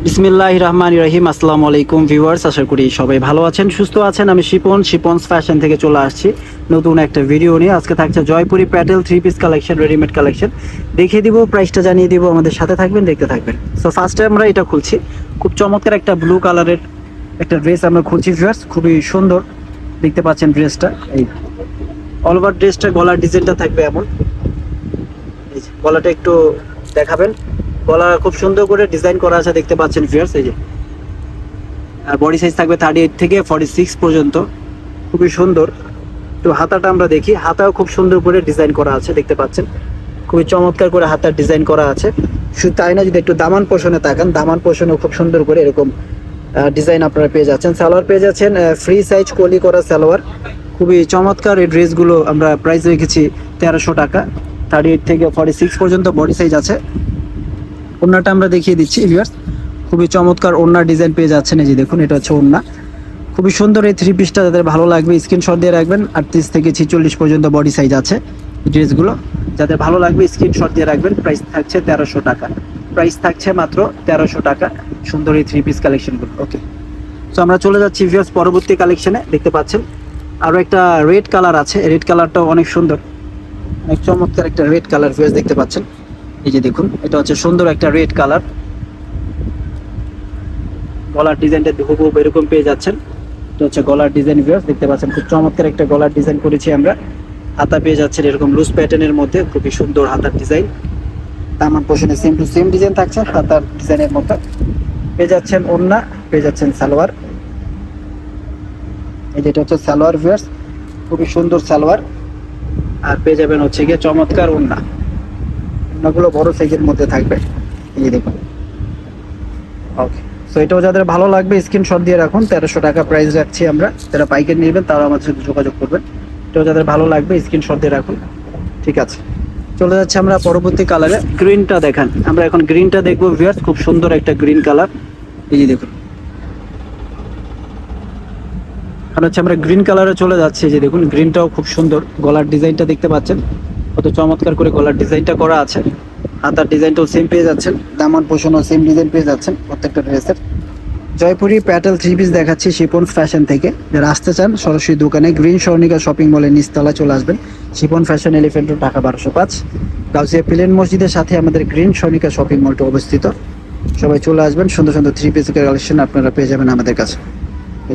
বিসমিল্লাহির রহমানির রহিম। আসসালামু আলাইকুম ভিউয়ার্স, আশা করি সবাই ভালো আছেন, সুস্থ আছেন। আমি শিপনস ফ্যাশন থেকে চলে আসছি নতুন একটা ভিডিও নিয়ে। আজকে থাকছে Jaipuri Patel 3 piece collection, readymade collection দেখিয়ে দিব, প্রাইসটা জানিয়ে দিব। আমাদের সাথে থাকবেন, দেখতে থাকবেন। সো ফার্স্টে আমরা এটা খুলছি। খুব চমৎকার একটা ব্লু কালারের একটা ড্রেস আমরা খুলছি ভিউয়ার্স, খুবই সুন্দর দেখতে পাচ্ছেন ড্রেসটা। এই অল ওভার ড্রেসটা গলার ডিজাইনটা থাকবে এমন। এই যে গলাটা একটু দেখাবেন, গলা খুব সুন্দর করে ডিজাইন করা আছে দেখতে পাচ্ছেন ভিউয়ার্স। এই যে আর বডি সাইজ থাকবে 38 থেকে 46 পর্যন্ত, খুবই সুন্দর। তো হাতাটা আমরা দেখি, হাতাও খুব সুন্দর করে ডিজাইন করা আছে দেখতে পাচ্ছেন, খুবই চমৎকার করে হাতার ডিজাইন করা আছে। শুধু তাই না, যদি একটু দামান পোষণে তাকান, দামান পোষণেও খুব সুন্দর করে এরকম ডিজাইন আপনারা পেয়ে যাচ্ছেন। সালোয়ার পেয়ে যাচ্ছেন ফ্রি সাইজ কলি করা সালোয়ার, খুবই চমৎকার। এই ড্রেসগুলো আমরা প্রাইস রেখেছি 1300 টাকা। 38 থেকে 46 পর্যন্ত বডি সাইজ আছে। ওড়নাটা আমরা দেখিয়ে দিচ্ছি ভিউয়ার্স, খুবই চমৎকার ওড়নার ডিজাইন পেয়ে যাচ্ছেন। এই যে দেখুন, এটা হচ্ছে ওড়না, খুবই সুন্দর। এই 3 পিসটা যাদের ভালো লাগবে স্ক্রিনশট দিয়ে রাখবেন। 38 থেকে 46 পর্যন্ত বডি সাইজ আছে ড্রেসগুলো, যাদের ভালো লাগবে স্ক্রিনশট দিয়ে রাখবেন। প্রাইস থাকছে 1300 টাকা, প্রাইস থাকছে মাত্র 1300 টাকা। সুন্দর এই 3 পিস কালেকশনগুলো। ওকে, তো আমরা চলে যাচ্ছি ভিউয়ার্স পরবর্তী কালেকশনে। দেখতে পাচ্ছেন আরও একটা রেড কালার আছে, রেড কালারটাও অনেক সুন্দর, অনেক চমৎকার একটা রেড কালার ভিউয়ার্স দেখতে পাচ্ছেন। এই যে দেখুন, এটা হচ্ছে সুন্দর একটা রেড কালার। গলার ডিজাইনটা হুবহু এরকম পেয়ে যাচ্ছেন। এটা হচ্ছে গলার ডিজাইন ভিউয়ার্স দেখতে পাচ্ছেন, খুব চমৎকার একটা গলার ডিজাইন করেছি আমরা। হাতা পেয়ে যাচ্ছেন এরকম লুজ প্যাটার্নের মধ্যে, খুবই সুন্দর হাতার design. Daman পোষণে same to same design থাকছে হাতার ডিজাইনের মতো। পেয়ে যাচ্ছেন ওড়না, পেয়ে যাচ্ছেন সালোয়ার। এই যেটা হচ্ছে সালোয়ার ভিউয়ার্স, খুবই সুন্দর সালোয়ার। আর পেয়ে যাবেন হচ্ছে গিয়ে চমৎকার ওড়না। ওড়নাগুলো বড় সাইজের মধ্যে থাকবে, এই যে দেখুন। ওকে, সো এটাও যাদের ভালো লাগবে স্ক্রিনশট দিয়ে রাখুন। 1300 টাকা প্রাইস রাখছি আমরা। যারা পাইকারি নেবেন তারা আমাদের সাথে যোগাযোগ করবেন। এটাও যাদের ভালো লাগবে স্ক্রিনশট দিয়ে রাখুন। ঠিক আছে, চলে যাচ্ছে আমরা পরবর্তী কালারে। গ্রিনটা দেখান, আমরা এখন গ্রিনটা দেখবো ভিউয়ার্স, খুব সুন্দর একটা গ্রিন কালার। এই যে দেখুন, এখন হচ্ছে আমরা গ্রিন কালারে চলে যাচ্ছি। যে দেখুন, গ্রিনটাও খুব সুন্দর। গলার ডিজাইনটা দেখতে পাচ্ছেন, কত চমৎকার করে গলার ডিজাইনটা করা আছে। হাতার ডিজাইনটাও সেম পেয়ে যাচ্ছেন, দামান পোষণও সেম ডিজাইন পেয়ে যাচ্ছেন প্রত্যেকটা ড্রেসের। জয়পুরি প্যাটেল 3 পিস দেখাচ্ছি শিপনস ফ্যাশন থেকে। যারা আসতে চান সরাসরি দোকানে গ্রিন স্বর্ণিকা শপিং মলের নিচতলায় চলে আসবেন। Shipon fashion, elephant road, Dhaka 1205। Gausia প্লেন মসজিদের সাথে আমাদের গ্রিন স্বর্ণিকা শপিং মলটা অবস্থিত। সবাই চলে আসবেন, সুন্দর সুন্দর 3 পিসের কালেকশন আপনারা পেয়ে যাবেন আমাদের কাছে।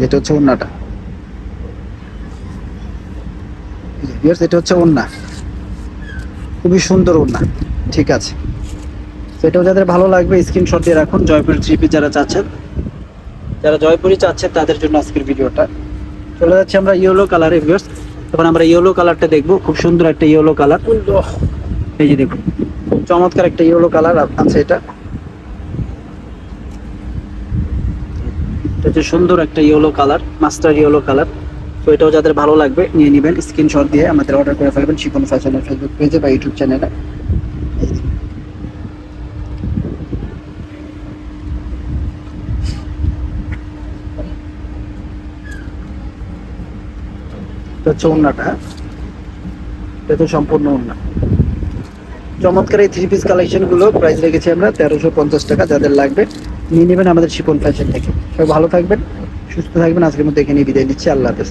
এটা হচ্ছে ওড়নাটা, এটা হচ্ছে ওড়না, খুবই সুন্দর ওড়না। ঠিক আছে, সেটাও যাদের ভালো লাগবে স্ক্রিনশট দিয়ে রাখুন। জয়পুরি 3 পিস যারা চাচ্ছেন, যারা জয়পুরি চাচ্ছেন তাদের জন্য আজকের ভিডিওটা। চলে যাচ্ছে আমরা ইয়েলো কালারে ভিউয়ার্স। তখন আমরা ইয়েলো কালারটা দেখবো, খুব সুন্দর একটা ইয়েলো কালার। এই যে দেখুন, খুব চমৎকার একটা ইয়েলো কালার আছে। এটা হচ্ছে সুন্দর একটা yellow colour, master yellow colour. তো এটাও যাদের ভালো লাগবে নিয়ে নেবেন, স্ক্রিনশট দিয়ে আমাদের অর্ডার করে ফেলবেন শিপন ফ্যাশনের ফেসবুক পেজে বা ইউটিউব চ্যানেলে। এটা হচ্ছে ওড়নাটা, এটা তো সম্পূর্ণ ওড়না। চমৎকার এই 3 পিস কালেকশন গুলো প্রাইস রেখেছি আমরা 1350 টাকা। যাদের লাগবে নিয়ে নেবেন আমাদের শিপন ফ্যাশন থেকে। সবাই ভালো থাকবেন, সুস্থ থাকবেন। আজকের মধ্যে এখানে বিদায় নিচ্ছি। আল্লাহ হাফেজ।